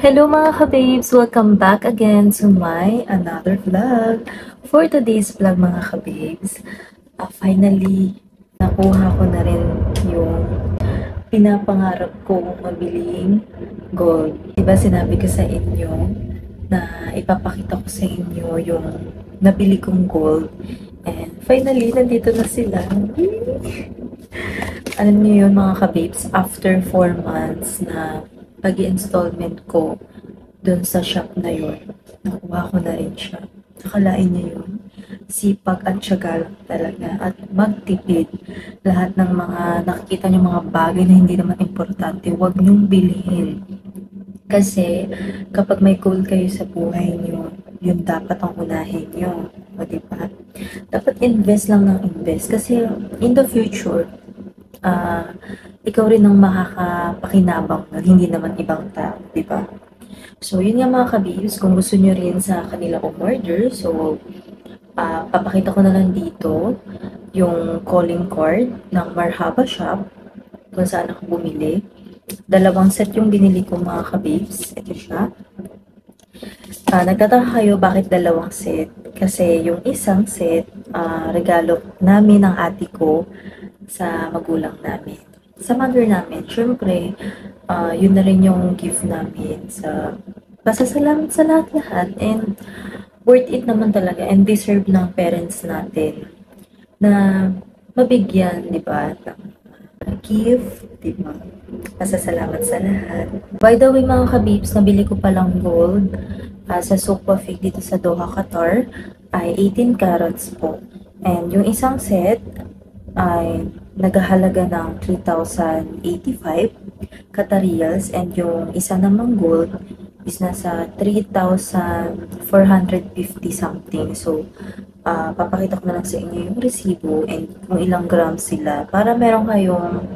Hello mga ka-babes! Welcome back again to my another vlog. For today's vlog mga ka-babes, finally, nakuha ko na rin yung pinapangarap kong mabiling gold. Diba sinabi ko sa inyo na ipapakita ko sa inyo yung nabili kong gold. And finally, nandito na sila. Alam niyo yun mga ka-babes, after 4 months na pag-installment ko dun sa shop na yun, nakuha ko na rin siya. Nakalain niyo yun. Sipag at tiyaga lang talaga at magtipid. Lahat ng mga nakikita niyo mga bagay na hindi naman importante, huwag niyong bilhin. Kasi kapag may goal kayo sa buhay niyo, yun dapat ang unahin niyo. O diba? Dapat invest lang ng invest. Kasi in the future, ah, ikaw rin ang makakapakinabang nun, hindi naman ibang tao, di ba? So, yun nga mga kabibs, kung gusto nyo rin sa kanila umorder, so, papakita ko na lang dito yung calling card ng Marhaba Shop kung saan ako bumili. Dalawang set yung binili ko mga kabibs. Ito siya. Nagtataka kayo bakit dalawang set? Kasi yung isang set, regalo namin ng ate ko sa magulang namin. Sa mother namin, syempre, yun na rin yung gift namin sa pasasalamat sa lahat-lahat and worth it naman talaga and deserve ng parents natin na mabigyan, di ba, ng gift, di ba? Pasasalamat sa lahat. By the way, mga kabibs, nabili ko palang gold sa Souk Wafik dito sa Doha, Qatar ay 18 carats po. And yung isang set ay naghahalaga ng 3,085 Qatarials and yung isa namang gold is nasa 3,450 something. So, papakita ko na lang sa inyo yung resibo and kung ilang grams sila para meron kayong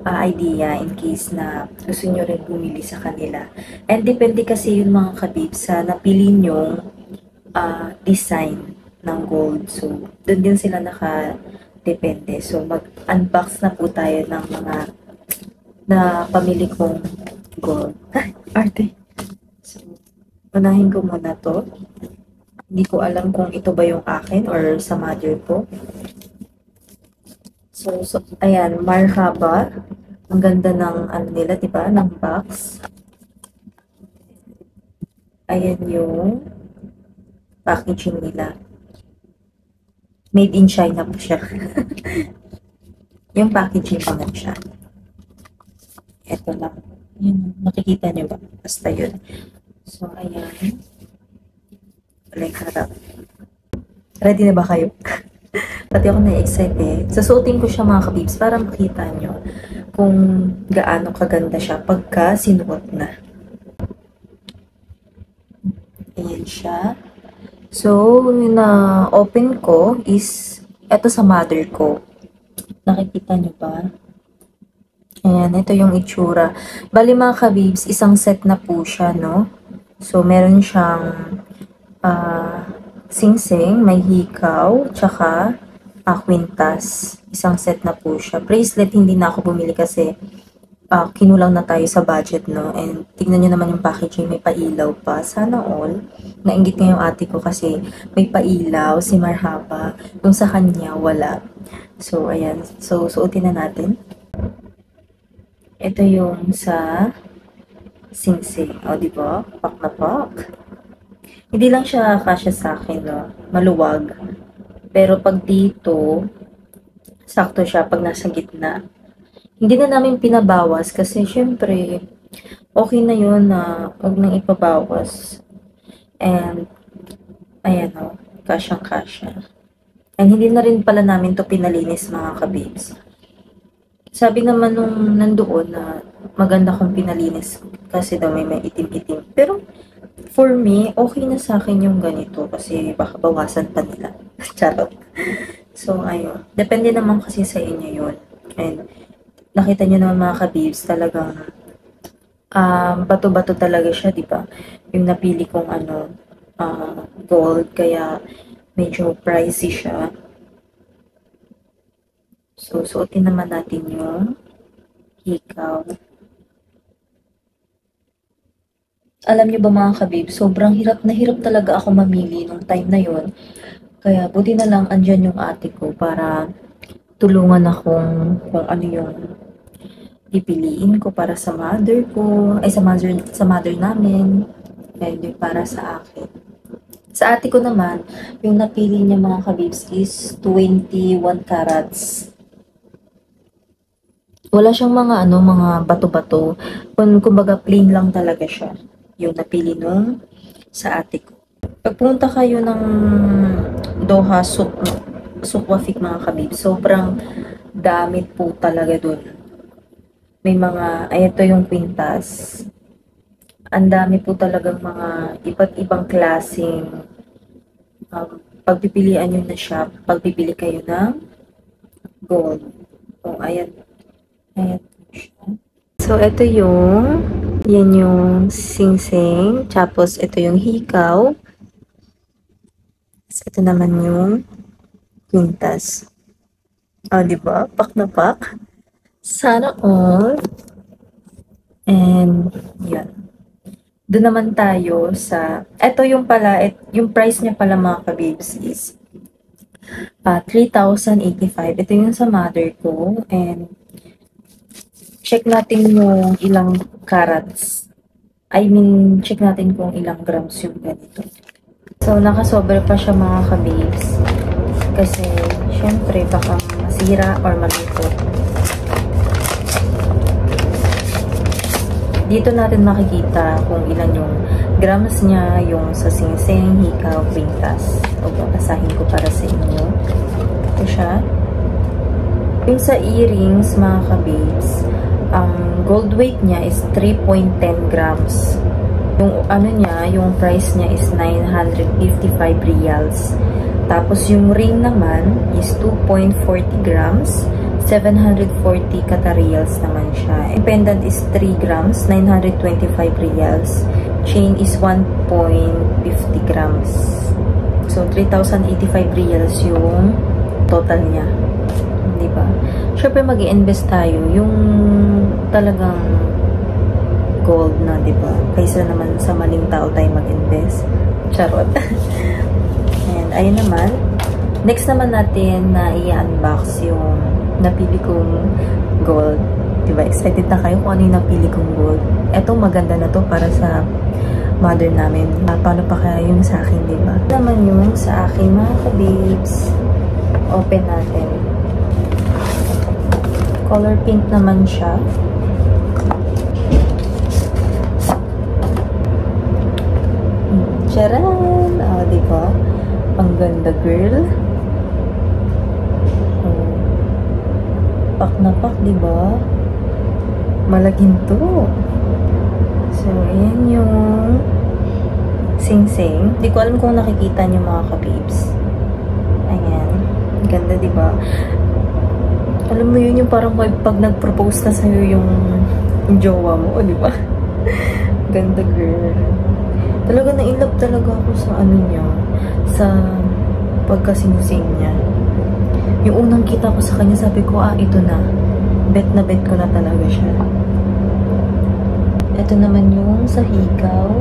idea in case na gusto nyo rin bumili sa kanila. And depende kasi yung mga kabib sa napili nyong design ng gold. So, doon din sila depende. So, mag-unbox na po tayo ng mga na pamili kong gold. Arte. So, unahin ko muna to. Hindi ko alam kung ito ba yung akin or sa mother ko. So ayan, Marhaba. Ang ganda ng ano nila, di ba? Ng box. Ayan yung packaging nila. Made in China po siya. Yung packaging pa lang siya. Ito lang. Yun, nakikita nyo ba? Basta yun. So, ayan. Like, harap. Ready na ba kayo? Pati ako na-excite eh. Sasuotin ko siya mga kabibs para makita nyo kung gaano kaganda siya pagka sinuot na. Ayan siya. So, yung na-open ko is eto sa mother ko. Nakikita nyo ba? Ayan, ito yung itsura. Bali mga kabibs, isang set na po siya, no? So, meron siyang singsing, may hikaw, tsaka kwintas. Isang set na po siya. Bracelet, hindi na ako bumili kasi kinulang na tayo sa budget, no? And tignan nyo naman yung packaging, may pailaw pa. Sana all. Nainggit nga yung ate ko kasi may pailaw, si Marhaba. Yung sa kanya, wala. So, ayan. So, suotin na natin. Ito yung sa singsing. O, di ba? Pak na pak. Hindi lang siya kasya sa akin, no? Maluwag. Pero pag dito, sakto siya pag nasa gitna. Hindi na namin pinabawas kasi syempre, okay na yun na huwag nang ipabawas. And, ayan o, kasyang-kasya. And hindi na rin pala namin to pinalinis mga kabibs. Sabi naman nung nandoon na maganda kong pinalinis kasi daw may itim-itim. Pero for me, okay na sa akin yung ganito kasi baka bawasan pa nila. Charot. So, ayun. Depende naman kasi sa inyo yun. And nakita nyo naman mga kabibs, talagang bato-bato talaga siya, di ba? Yung napili kong gold, kaya medyo pricey siya. So, suotin naman natin yung hikaw. Alam niyo ba mga kabib, sobrang hirap na hirap talaga ako mamili nung time na yon. Kaya buti na lang andyan yung ate ko para tulungan akong kung ano yung pipiliin ko para sa mother ko, ay sa mother namin, and yung para sa akin. Sa ate ko naman, yung napili niya mga kabibs is 21 carats. Wala siyang mga mga bato-bato. Kumbaga plain lang talaga siya. Yung napili nung sa ate ko. Pag pumunta kayo ng Doha Souk Wafik mga kabib, sobrang dami po talaga dun. May mga, ay ito yung kwintas. Ang dami po talagang mga iba't ibang klaseng pagpipilian nyo na siya, pagpipili kayo ng gold. O, ayan. Ayan po siya. So, ito yan yung singsing. Tapos, ito yung hikaw. Ito naman yung quintas. Diba? Pak na pak. Sana all. And, yan. Doon naman tayo sa, ito yung pala, yung price niya pala mga kabibs is 3,085. Ito yung sa mother ko. And, check natin yung ilang carats. I mean, check natin kung ilang grams yung ganito. So, nakasobra pa siya mga kabibs. Kasi, syempre, baka masira or malipot. Dito natin makikita kung ilan yung grams niya, yung sa singsing, hikaw, quintas. O, babasahin ko para sa inyo. Ito siya. Yung sa earrings, mga kabibs, ang gold weight niya is 3.10 grams. Yung niya, yung price niya is 955 reals. Tapos yung ring naman is 2.40 grams, 740 Qatar naman siya. Yung pendant is 3 grams, 925 reals. Chain is 1.50 grams. So 3,085 reals yung total niya. Diba? Syempre mag-i-invest tayo yung talagang gold na, diba? Kaysa naman sa maling tao tayo mag-invest. Charot. And ayun naman. Next naman natin na i-unbox yung napili kong gold. Diba? Excited na kayo kung ano yung napili kong gold. Eto maganda na to para sa mother namin. Paano pa kaya yung sa akin, diba? Naman yung sa akin mga kabibs. Open natin. Color pink naman siya. Charan! Diba? Ang ganda, girl. Pak na pak, diba? Malaging to. So, ayan yung sing-sing. Di ko alam kung nakikita niyo mga kabibs. Ayan. Ganda, diba? Alam mo yun yung parang pag nag-propose na sa'yo yung jowa mo, diba? Ganda, girl. Talaga na-inlove talaga ako sa niya, sa pagkasimusing niya. Yung unang kita ko sa kanya, sabi ko, ito na. Bet na bet ko na talaga siya. Ito naman yung sa hikaw.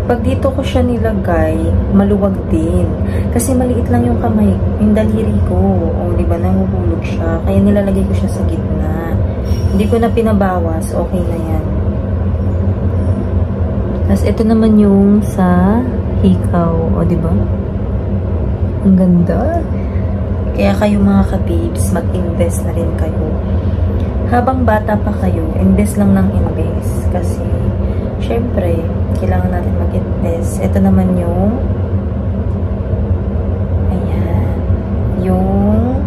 Pag dito ko siya nilagay, maluwag din. Kasi maliit lang yung kamay, yung daliri ko. O, di ba, nahuhulog siya. Kaya nilalagay ko siya sa gitna. Hindi ko na pinabawas. Okay na yan. Tapos, ito naman yung sa hikaw. O, di ba? Ang ganda. Kaya kayo mga kabibs, mag-invest na rin kayo. Habang bata pa kayo, invest lang ng invest. Kasi, syempre, kailangan natin mag-invest. Ito naman yung ayan, yung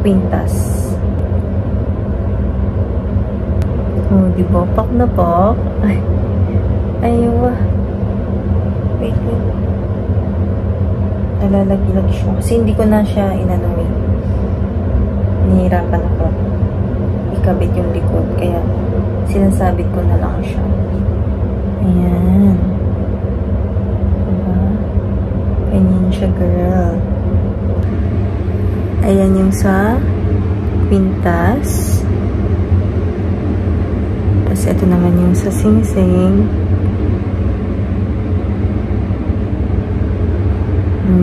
quintas. Oh, diba? Pak na pak. Ayaw. Wait. Nalalaglag siya. Kasi hindi ko na siya inanong. Nahihirapan ako ikabit yung likod. Kaya sinasabit ko na lang siya. Ayan. Diba? Ganyan siya, girl. Ayan yung sa Quintas. Tapos ito naman yung sa Sing Sing.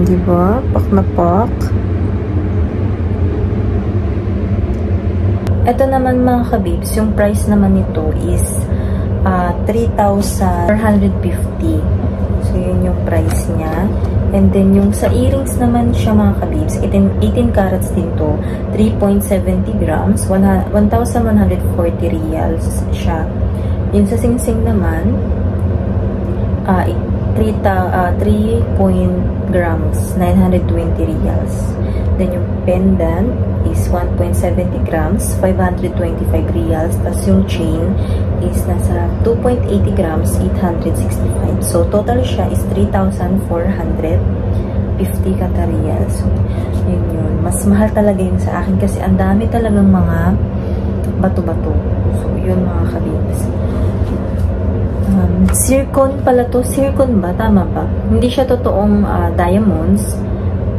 Diba? Pak na pak. Ito naman mga kabibs, yung price naman nito is 3,450. So, yun yung price niya. And then, yung sa earrings naman siya mga kabibs, 18 carats din to, 3.70 grams, 1,140 reals siya. Yung sa singsing naman, 3 grams, 920 reals. Then, yung pendant is 1.70 grams, 525 reals. Tapos yung chain is nasa 2.80 grams, 865. So, total siya is 3,450 Qatar reals. So, yun. Mas mahal talaga yun sa akin kasi ang dami talagang mga bato-bato. So, yun mga kabibs. Zircon pala to. Zircon ba? Tama ba? Hindi siya totoong diamonds.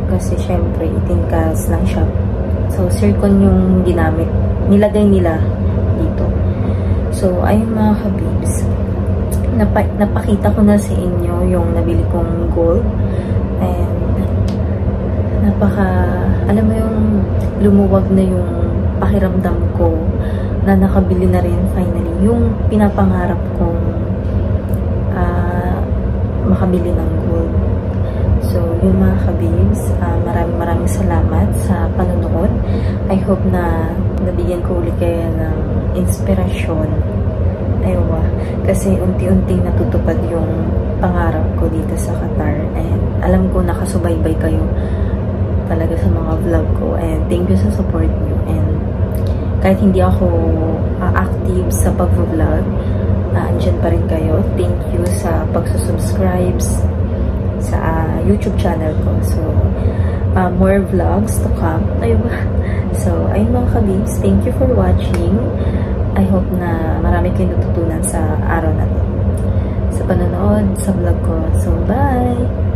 Kasi syempre, 18 carats lang siya. So, zircon yung ginamit. Nilagay nila dito. So, ayun mga kabibs. Napakita ko na sa inyo yung nabili kong gold. And, alam mo yung lumuwag na yung pakiramdam ko na nakabili na rin finally. Yung pinapangarap kong makabili ng gold. So, yun mga kabibs, maraming salamat sa panonood. I hope na nabigyan ko ulit kayo ng inspirasyon. Aywa, kasi unti-unting natutupad yung pangarap ko dito sa Qatar. And alam ko nakasubaybay kayo talaga sa mga vlog ko. And thank you sa support nyo. And kahit hindi ako active sa pag-vlog, andyan pa rin kayo. Thank you sa pagsusubscribe sa YouTube channel ko. So, more vlogs to come. Ayun. So, ayun mga kabibs. Thank you for watching. I hope na marami kayong natutunan sa araw na to. Sa panonood, sa vlog ko. So, bye!